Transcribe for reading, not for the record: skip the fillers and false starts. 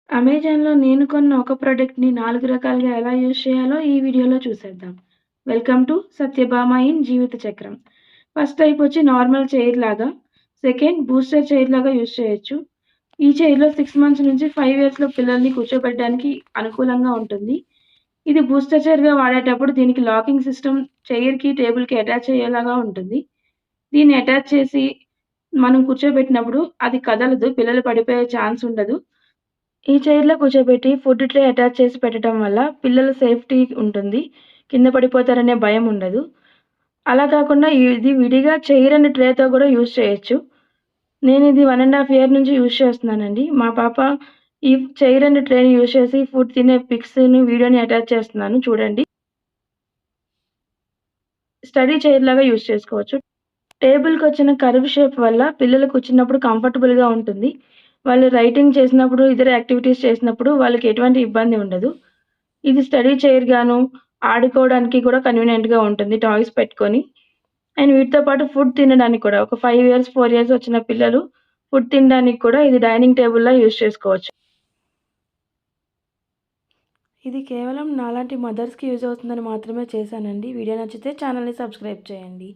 అమెజాన్‌లో నేను కొన్న ఒక ప్రొడక్ట్‌ని 4 రకాలుగా ఎలా యూజ్ చేయాలో ఈ వీడియోలో చూసేద్దాం. వెల్కమ్ టు సత్యభామ ఇన్ జీవిత చక్రం. ఫస్ట్ టైప్ వచ్చి నార్మల్ చైర్ లాగా, సెకండ్ బూస్టర్ చైర్ లాగా యూజ్ చేయొచ్చు. ఈ చైర్‌లో 6 మంత్స్ నుంచి 5 ఇయర్స్‌లో పిల్లల్ని కూర్చోబెట్టడానికి అనుకూలంగా ఉంటుంది. ఇది బూస్టర్ చైర్‌గా వాడేటప్పుడు దీనికి లాకింగ్ సిస్టమ్ చైర్‌కి, టేబుల్‌కి అటాచ్ అయ్యేలాగా ఉంటుంది. దీన్ని అటాచ్ చేసి మనం కూర్చోబెట్టినప్పుడు అది కదలదు. పిల్లలు పడిపోయే ఛాన్స్ ఉండదు. ఈ చైర్‌లో కూర్చోబెట్టి ఫుడ్ ట్రే అటాచ్ చేసి పెట్టడం వల్ల పిల్లల సేఫ్టీ ఉంటుంది. కింద పడిపోతారనే భయం ఉండదు. అలా కాకుండా ఇది విడిగా చైర్ అండ్ ట్రేతో కూడా యూజ్ చేయొచ్చు. నేనిది 1 ½ ఇయర్ నుంచి యూజ్ చేస్తున్నానండి. మా పాప ఈ చైర్ అండ్ ట్రేని యూజ్ చేసి ఫుడ్ తినే పిక్స్‌ని, వీడియోని అటాచ్ చేస్తున్నాను చూడండి. స్టడీ చైర్ లాగా యూజ్ చేసుకోవచ్చు. టేబుల్‌కొచ్చిన కర్వ్ షేప్ వల్ల పిల్లలు కూర్చున్నప్పుడు కంఫర్టబుల్‌గా ఉంటుంది. వాళ్ళు రైటింగ్ చేసినప్పుడు, ఇతర యాక్టివిటీస్ చేసినప్పుడు వాళ్ళకి ఎటువంటి ఇబ్బంది ఉండదు. ఇది స్టడీ చైర్ గాను, ఆడుకోవడానికి కూడా కన్వీనియంట్‌గా ఉంటుంది టాయ్స్ పెట్టుకొని. అండ్ వీటితో పాటు ఫుడ్ తినడానికి కూడా ఒక 5 ఇయర్స్, 4 ఇయర్స్ వచ్చిన పిల్లలు ఫుడ్ తినడానికి కూడా ఇది డైనింగ్ టేబుల్‌లా యూజ్ చేసుకోవచ్చు. ఇది కేవలం నాలాంటి మదర్స్‌కి యూజ్ అవుతుందని మాత్రమే చేశానండి. వీడియో నచ్చితే ఛానల్‌ని సబ్స్క్రైబ్ చేయండి.